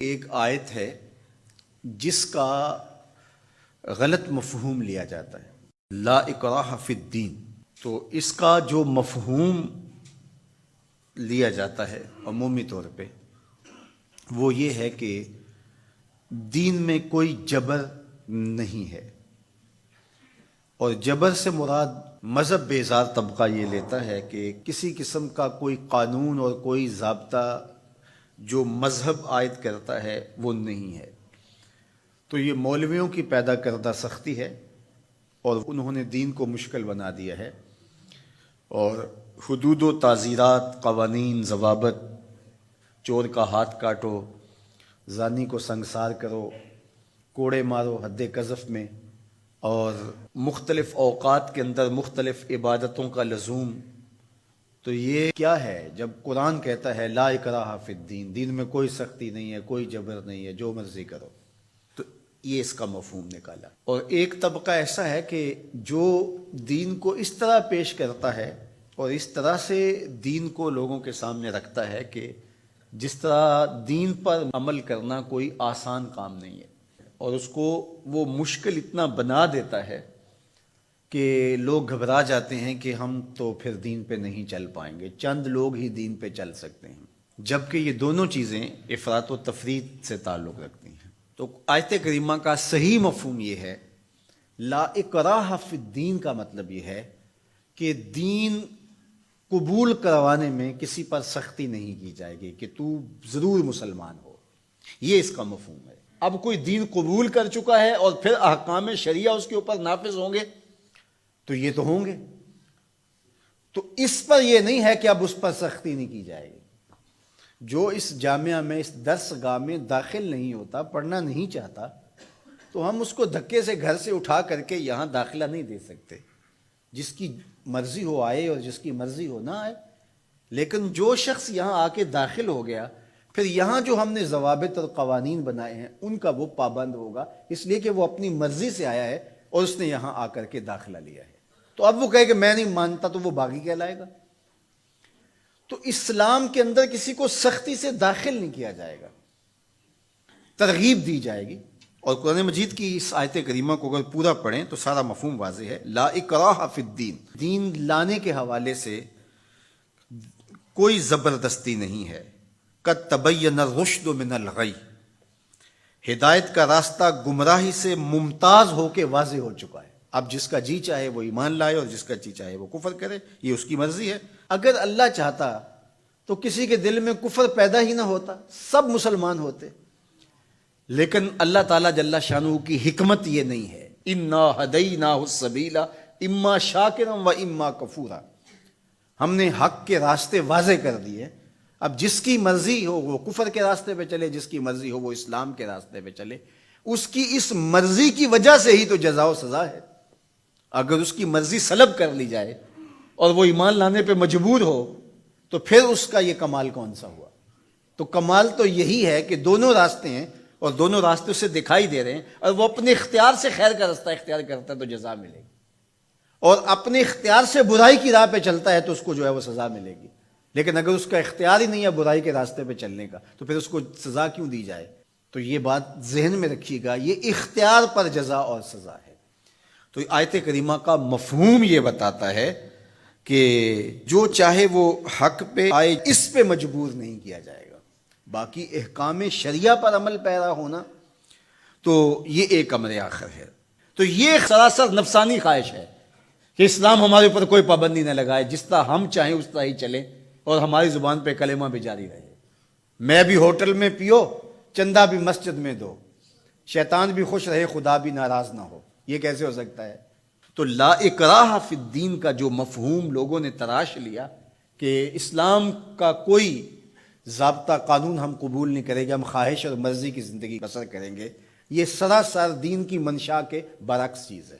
ایک آیت ہے جس کا غلط مفہوم لیا جاتا ہے، لا اکراہ فی الدین۔ تو اس کا جو مفہوم لیا جاتا ہے عمومی طور پہ وہ یہ ہے کہ دین میں کوئی جبر نہیں ہے، اور جبر سے مراد مذہب بیزار طبقہ یہ لیتا ہے کہ کسی قسم کا کوئی قانون اور کوئی ضابطہ جو مذہب عائد کرتا ہے وہ نہیں ہے۔ تو یہ مولویوں کی پیدا کردہ سختی ہے، اور انہوں نے دین کو مشکل بنا دیا ہے، اور حدود و تعزیرات، قوانین، ضوابط، چور کا ہاتھ کاٹو، زانی کو سنگسار کرو، کوڑے مارو حد قذف میں، اور مختلف اوقات کے اندر مختلف عبادتوں کا لزوم۔ تو یہ کیا ہے جب قرآن کہتا ہے لا اکراہ فی الدین، دین میں کوئی سختی نہیں ہے، کوئی جبر نہیں ہے، جو مرضی کرو؟ تو یہ اس کا مفہوم نکالا۔ اور ایک طبقہ ایسا ہے کہ جو دین کو اس طرح پیش کرتا ہے اور اس طرح سے دین کو لوگوں کے سامنے رکھتا ہے کہ جس طرح دین پر عمل کرنا کوئی آسان کام نہیں ہے، اور اس کو وہ مشکل اتنا بنا دیتا ہے کہ لوگ گھبرا جاتے ہیں کہ ہم تو پھر دین پہ نہیں چل پائیں گے، چند لوگ ہی دین پہ چل سکتے ہیں، جبکہ یہ دونوں چیزیں افراط و تفریط سے تعلق رکھتی ہیں۔ تو آیت کریمہ کا صحیح مفہوم یہ ہے، لا اکراہ فی الدین کا مطلب یہ ہے کہ دین قبول کروانے میں کسی پر سختی نہیں کی جائے گی کہ تو ضرور مسلمان ہو، یہ اس کا مفہوم ہے۔ اب کوئی دین قبول کر چکا ہے اور پھر احکام شریعہ اس کے اوپر نافذ ہوں گے تو یہ تو ہوں گے، تو اس پر یہ نہیں ہے کہ اب اس پر سختی نہیں کی جائے گی۔ جو اس جامعہ میں، اس درس گاہ میں داخل نہیں ہوتا، پڑھنا نہیں چاہتا، تو ہم اس کو دھکے سے گھر سے اٹھا کر کے یہاں داخلہ نہیں دے سکتے۔ جس کی مرضی ہو آئے اور جس کی مرضی ہو نہ آئے، لیکن جو شخص یہاں آ کے داخل ہو گیا، پھر یہاں جو ہم نے ضوابط اور قوانین بنائے ہیں ان کا وہ پابند ہوگا، اس لیے کہ وہ اپنی مرضی سے آیا ہے اور اس نے یہاں آ کر کے داخلہ لیا ہے۔ تو اب وہ کہے کہ میں نہیں مانتا، تو وہ باغی کہلائے گا۔ تو اسلام کے اندر کسی کو سختی سے داخل نہیں کیا جائے گا، ترغیب دی جائے گی۔ اور قرآن مجید کی اس آیت کریمہ کو اگر پورا پڑھیں تو سارا مفہوم واضح ہے۔ لا اکراہ فی الدین، دین لانے کے حوالے سے کوئی زبردستی نہیں ہے۔ قد تبین الرشد من الغی، ہدایت کا راستہ گمراہی سے ممتاز ہو کے واضح ہو چکا ہے۔ اب جس کا جی چاہے وہ ایمان لائے اور جس کا جی چاہے وہ کفر کرے، یہ اس کی مرضی ہے۔ اگر اللہ چاہتا تو کسی کے دل میں کفر پیدا ہی نہ ہوتا، سب مسلمان ہوتے، لیکن اللہ تعالیٰ جل شانہ کی حکمت یہ نہیں ہے۔ انا ہدیناہ السبیل اما شاکرا و اما کفورا، ہم نے حق کے راستے واضح کر دیے، اب جس کی مرضی ہو وہ کفر کے راستے پہ چلے، جس کی مرضی ہو وہ اسلام کے راستے پہ چلے۔ اس کی اس مرضی کی وجہ سے ہی تو جزا و سزا ہے۔ اگر اس کی مرضی سلب کر لی جائے اور وہ ایمان لانے پہ مجبور ہو تو پھر اس کا یہ کمال کون سا ہوا؟ تو کمال تو یہی ہے کہ دونوں راستے ہیں اور دونوں راستے سے دکھائی دے رہے ہیں، اور وہ اپنے اختیار سے خیر کا راستہ اختیار کرتا ہے تو جزا ملے گی، اور اپنے اختیار سے برائی کی راہ پہ چلتا ہے تو اس کو جو ہے وہ سزا ملے گی۔ لیکن اگر اس کا اختیار ہی نہیں ہے برائی کے راستے پہ چلنے کا تو پھر اس کو سزا کیوں دی جائے؟ تو یہ بات ذہن میں رکھیے گا، یہ اختیار پر جزا اور سزا ہے۔ تو آیت کریمہ کا مفہوم یہ بتاتا ہے کہ جو چاہے وہ حق پہ آئے، اس پہ مجبور نہیں کیا جائے گا۔ باقی احکام شریعہ پر عمل پیرا ہونا تو یہ ایک امر آخر ہے۔ تو یہ سراسر نفسانی خواہش ہے کہ اسلام ہمارے اوپر کوئی پابندی نہ لگائے، جس طرح ہم چاہیں اس طرح ہی چلیں، اور ہماری زبان پہ کلمہ بھی جاری رہے۔ میں بھی ہوٹل میں پیو، چندہ بھی مسجد میں دو، شیطان بھی خوش رہے، خدا بھی ناراض نہ ہو، یہ کیسے ہو سکتا ہے؟ تو لا اکراہ فی الدین کا جو مفہوم لوگوں نے تراش لیا کہ اسلام کا کوئی ضابطہ قانون ہم قبول نہیں کریں گے، ہم خواہش اور مرضی کی زندگی بسر کریں گے، یہ سراسر دین کی منشا کے برعکس چیز ہے۔